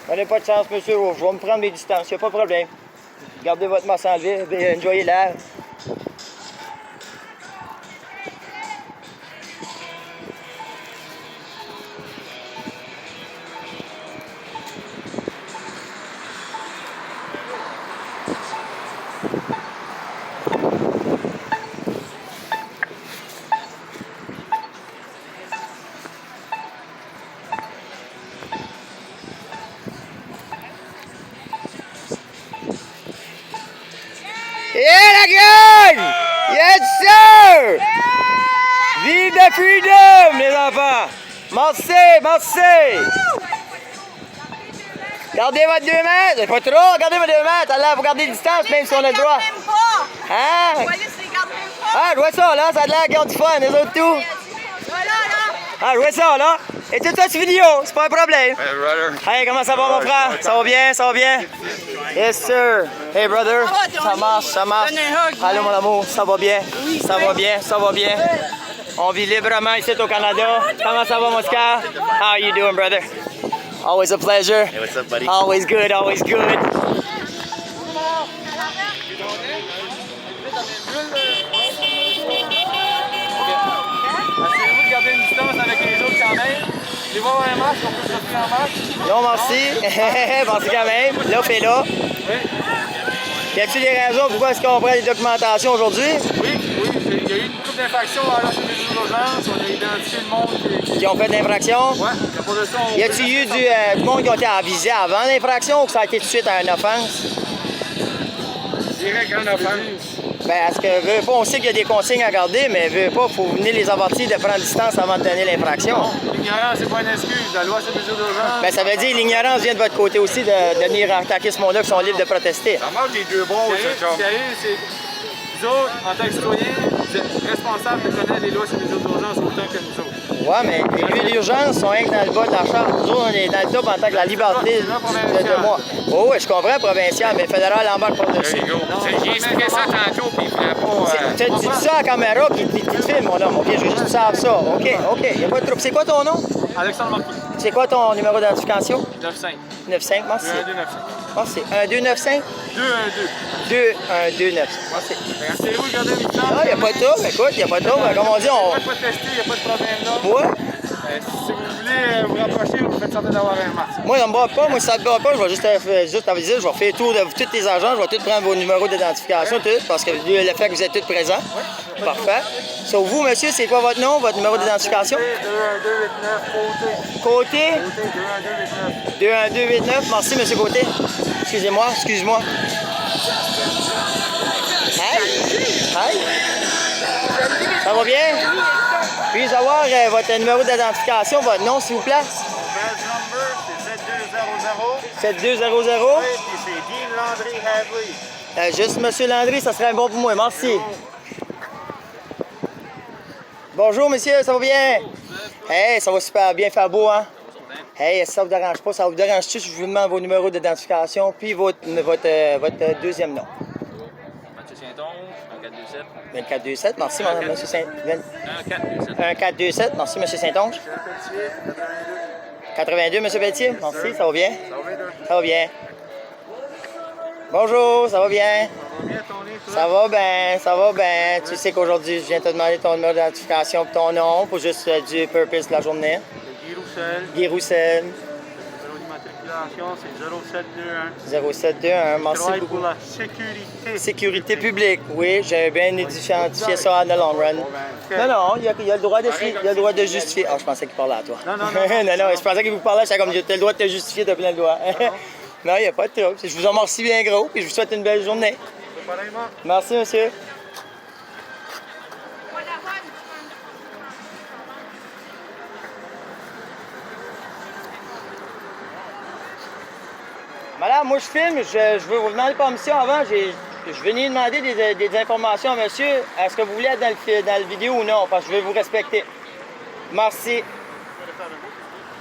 Prenez pas de chance, monsieur. Je vais me prendre mes distances, il n'y a pas de problème. Gardez votre masse enlevée, enjoyez l'air. Yeah, la gueule! Yes, sir! Vive the freedom, les enfants! Merci, merci! Gardez votre 2 mètres! C'est pas trop, gardez votre 2 mètres! Alors, vous gardez distance, même si on a le droit. Hein? Ah, je vois ça, là, ça a l'air qu'ils ont du fun, les autres tout. Ah, je vois ça, là. Et tout ça, c'est vidéo, c'est pas un problème. Hey, brother. Hey, comment ça va, mon frère? Ça va bien, ça va bien? Yes, sir. Hey, brother. Ça marche, ça marche. Allô, mon amour, ça va bien? Ça va bien, ça va bien. On vit librement ici au Canada. Comment ça va, mon Oscar? How are you doing, brother? Always a pleasure. Hey, what's up, buddy? Always good, always good. Essayez-vous de garder une distance avec les autres quand même. Les voir un match, on peut se retrouver en match. Non, merci. Merci quand même. Là, fais-là. Oui. Y a-t-il des raisons pourquoi est-ce qu'on prend des documentations aujourd'hui? Oui, il y a eu une couple d'infractions à la sur les urgences. On a identifié le monde Qui ont fait d'infraction? Ouais, à part de ça, on... Y a-t-il eu du monde qui ont été avisés avant l'infraction ou que ça a été tout de suite à une offense? Direct en offense. Ben, est-ce que veut pas, on sait qu'il y a des consignes à garder, mais veut pas, faut venir les avertir de prendre distance avant de donner l'infraction. L'ignorance, c'est pas une excuse. La loi, c'est mesure d'urgence. Ben, ça veut dire que l'ignorance vient de votre côté aussi de venir attaquer ce monde-là qui sont libres de protester. Ça marche des deux bons, Ce qui arrive, c'est nous autres, en tant que citoyens, vous êtes responsables de connaître les lois sur mesure d'urgence autant que nous autres. Ouais, mais les lieux d'urgence sont rien que dans le bas de la charte. Nous autres, on est dans le top en tant que la liberté de moi. Oh, oui, je comprends, provincial, mais fédéral embarque par-dessus. There you go. J'ai expliqué ça tantôt, puis il voulait pas... Tu dis ça à la caméra qui te filme, mon homme. OK, je veux juste que tu saches ça. OK, il n'y a pas de trouble. C'est quoi ton nom? Alexandre Marquis. C'est quoi ton numéro d'identification? 9-5. 95, merci. 2-1-2-9-5. Merci. 1295? 2-1-2. 2129. Merci. Asseyez-vous, gardez une distance. Ah, il n'y a pas de trouble. Écoute, il n'y a pas de trouble. Comme on dit, on... Il n'y a pas de tester, il n'y a pas de problème là. Ouais. Si vous voulez vous rapprocher, vous faites sortir d'avoir un masque. Moi, ça ne me bat pas. Moi, si ça ne te bat pas, je vais juste aviser. Je vais faire le tour de tous les agents. Je vais tous prendre vos numéros d'identification, tous, parce que le fait que vous êtes tous présents. Oui. Parfait. Sauf vous, monsieur, c'est quoi votre nom, votre numéro d'identification? 2-1-2-8-9, Côté. Côté? Côté 2-1-2-8-9. 21289. Merci, monsieur Côté. Excusez-moi, excuse-moi. Hi. Ça va bien? Puis-je avoir votre numéro d'identification, votre nom, s'il vous plaît? Badge number, c'est 7200. 7200. Oui, puis c'est Dean Landry Hadley. Juste monsieur Landry, ça serait bon pour moi. Merci. Bonjour, monsieur, ça va bien? Hey, ça va super bien, faire beau, hein? Hey, si ça vous dérange pas, ça vous dérange-tu si je vous demande vos numéros d'identification puis votre deuxième nom? Mathieu Saint-Onge, 1427. 2427, merci, madame, monsieur Saint... 1427. 1427, merci, monsieur Saint-Onge. 82, monsieur Pelletier, merci, ça va bien? Ça va bien. Bonjour, ça va bien? Ça va bien, ça va bien. Tu sais qu'aujourd'hui, je viens te demander ton numéro d'identification et ton nom pour juste du purpose de la journée. Guy Roussel. Guy Roussel. Le numéro d'immatriculation, c'est 0721. 0721, Je merci travaille beaucoup. pour la sécurité. Sécurité publique, oui, j'ai bien identifié ça en the long run. Non, il y a le droit de justifier. Ah, je pensais qu'il parlait à toi. Non. non, je pensais qu'il vous parlait, j'étais comme, tu as le droit de te justifier, t'as plein le droit. Non, il n'y a pas de trouble. Je vous remercie bien gros, puis je vous souhaite une belle journée. Merci, monsieur. Madame, moi je filme, je veux vous demander permission avant. Je venais demander des informations à monsieur. Est-ce que vous voulez être dans le vidéo ou non? Parce que je vais vous respecter. Merci.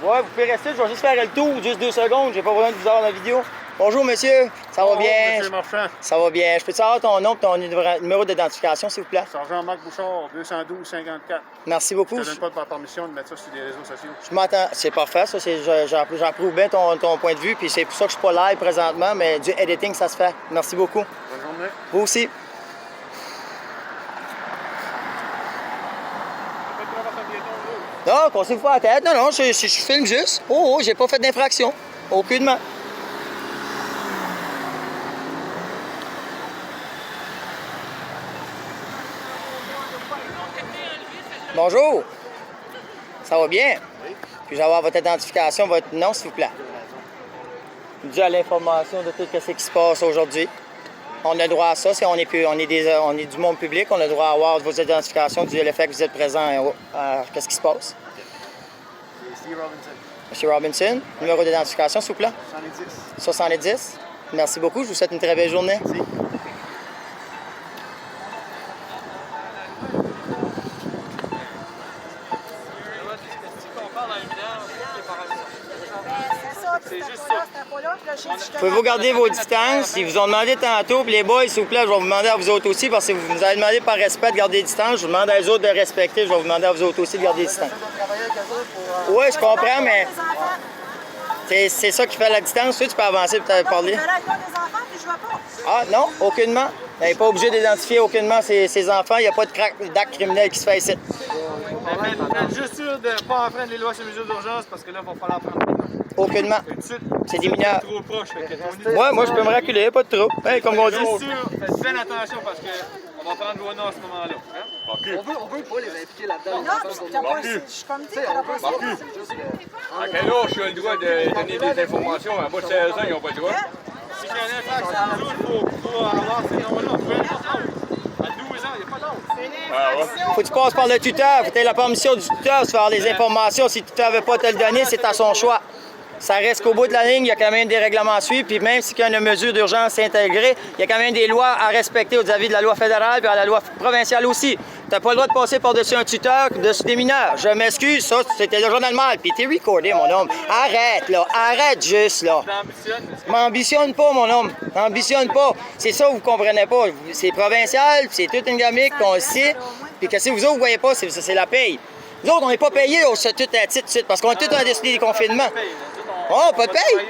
Ouais, vous pouvez rester, je vais juste faire le tour, juste 2 secondes. J'ai pas besoin de vous avoir dans la vidéo. Bonjour, monsieur. Ça va bien? Monsieur Marchand. Ça va bien. Je peux savoir ton nom et ton numéro d'identification, s'il vous plaît? Sergent Marc Bouchard, 212-54. Merci beaucoup. Je ne te donne pas de permission de mettre ça sur les réseaux sociaux. Je m'entends. C'est parfait, ça. J'approuve bien ton point de vue, puis c'est pour ça que je suis pas live présentement, mais du editing, ça se fait. Merci beaucoup. Bonne journée. Vous aussi. Non, pensez-vous pas à la tête. Non, je filme juste. Oh, j'ai pas fait d'infraction. Aucunement. Bonjour. Ça va bien? Oui. Puis-je avoir votre identification, votre nom, s'il vous plaît? Dû à l'information de tout ce qui se passe aujourd'hui. On a le droit à ça. Si on est du monde public, on a le droit à avoir vos identifications dû à l'effet que vous êtes présent à qu'est-ce qui se passe. Steve Robinson. Monsieur Robinson, numéro d'identification, s'il vous plaît? 70. 70. Merci beaucoup. Je vous souhaite une très belle journée. Merci. C'est juste ça. Pouvez-vous garder vos distances? Ils vous ont demandé tantôt, puis les boys, s'il vous plaît, je vais vous demander à vous autres aussi, parce que vous nous avez demandé par respect de garder des distances. Je vous demande à eux autres de respecter, je vais vous demander à vous autres aussi de garder des distances. Oui, je comprends, mais c'est ça qui fait la distance. Tu peux avancer pour te parler. Ah, non, aucunement. Vous n'êtes pas obligé d'identifier aucunement ces enfants. Il n'y a pas d'acte criminel qui se fait ici. Faites juste sûr de ne pas enfreindre les lois sur mesure d'urgence parce que là, il va falloir prendre. Aucunement. C'est des mineurs. Trop proche. Moi, je peux me reculer, pas de trop. Hey, comme on dit. Bien sûr, faites bien attention parce qu'on va prendre vos noms à ce moment-là. Hein? On veut pas les impliquer là-dedans. Non, je suis comme dit, t'as pas ça. À quel âge j'ai le droit de donner des informations? À bas de 16 ans, ils n'ont pas le droit. Si j'ai un impact sur nous, il faut avoir ces noms-là. Peu importe l'âge. À 12 ans, il n'y a pas d'âge. Faut que tu passes par le tuteur. Faut que tu aies la permission du tuteur de faire les informations. Si le tuteur ne veut pas te le donner, c'est à son choix. Ça reste qu'au bout de la ligne, il y a quand même des règlements à suivre. Puis même si il y a une mesure d'urgence intégrée, il y a quand même des lois à respecter vis-à-vis de la loi fédérale et à la loi provinciale aussi. Tu n'as pas le droit de passer par-dessus un tuteur, dessus des mineurs. Je m'excuse, ça, c'était déjà normal. Puis t'es recordé, mon homme. Arrête, là. Arrête juste, là. M'ambitionne pas, mon homme. M'ambitionne pas. C'est ça que vous comprenez pas. C'est provincial, c'est toute une gamique qu'on le sait. Puis que si vous autres, vous voyez pas, c'est la paye. Nous autres, on n'est pas payés c'est tout à titre, parce qu'on est tous à décider des confinements. Oh, pas de paye?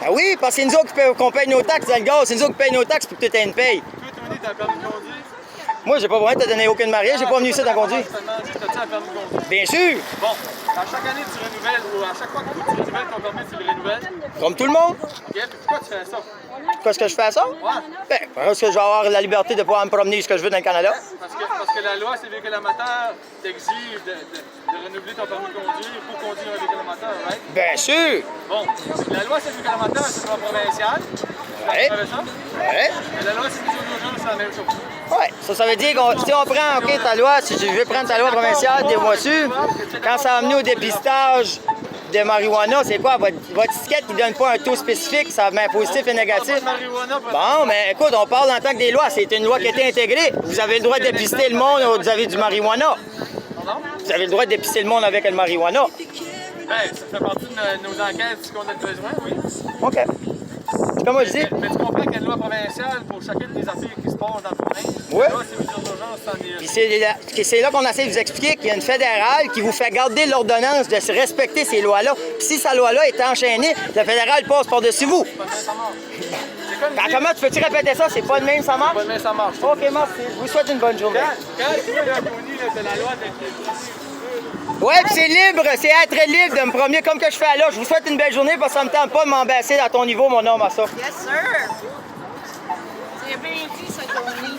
Ben oui, parce que c'est nous autres qu'on paye nos taxes dans le gaz. C'est nous autres qui payent nos taxes pour que tout ait une paye. Toi, Tony, t'as un permis de conduire? Moi, j'ai pas besoin de te donner aucun mariage. J'ai pas venu ici à conduire. Je te demande, t'as-tu un permis de conduire? Bien sûr. Bon, à chaque année, tu renouvelles ou à chaque fois que tu renouvelles ton permis, tu le renouvelles. Comme tout le monde. OK? Puis pourquoi tu fais ça? Qu'est-ce que je fais à ça? Ben, parce que je vais avoir la liberté de pouvoir me promener ce que je veux dans le Canada. Parce que la loi sur les véhicules amateurs t'exige de renouveler ton permis de conduire pour conduire un véhicule amateur, right? Bien sûr. Bon, la loi sur les véhicules amateurs, c'est une loi provinciale. Ouais. Tu savais ça? Ouais. Mais la loi sur les mesures d'urgence, c'est la même chose. Ouais. Ça veut dire que si on prend, OK, ta loi, si je veux prendre ta loi provinciale, des mois sûrs, quand ça va amener au dépistage de marijuana, c'est quoi? Votre étiquette qui ne donne pas un taux spécifique, ça met positif et négatif. Bon, mais écoute, on parle en tant que des lois. C'est une loi qui a été intégrée. Vous avez le droit de dépister le monde vis-à-vis du marijuana. Vous avez le droit de dépister le monde avec le marijuana. Ben, ça fait partie de nos enquêtes, si on a besoin, oui. OK. Comme moi je dis. Mais tu comprends qu'il y a une loi provinciale pour chacune des affaires qui se passent dans le province. Oui. La loi, c'est mesures d'urgence, c'en est Puis c'est là qu'on essaie de vous expliquer qu'il y a une fédérale qui vous fait garder l'ordonnance de se respecter ces lois-là. Puis si cette loi-là est enchaînée, la fédérale passe par-dessus vous. Comment tu peux-tu répéter ça? C'est pas de même, ça marche? Pas de même, ça marche. OK, merci. Je vous souhaite une bonne journée. Quand tu vois, là, Tony, là, c'est la loi de... Ouais, puis c'est libre, c'est être libre de me promener comme que je fais là. Je vous souhaite une belle journée parce que ça me tente pas de m'embasser à ton niveau, mon homme, à ça. Yes, sir. C'est bien dit, ça, Tony.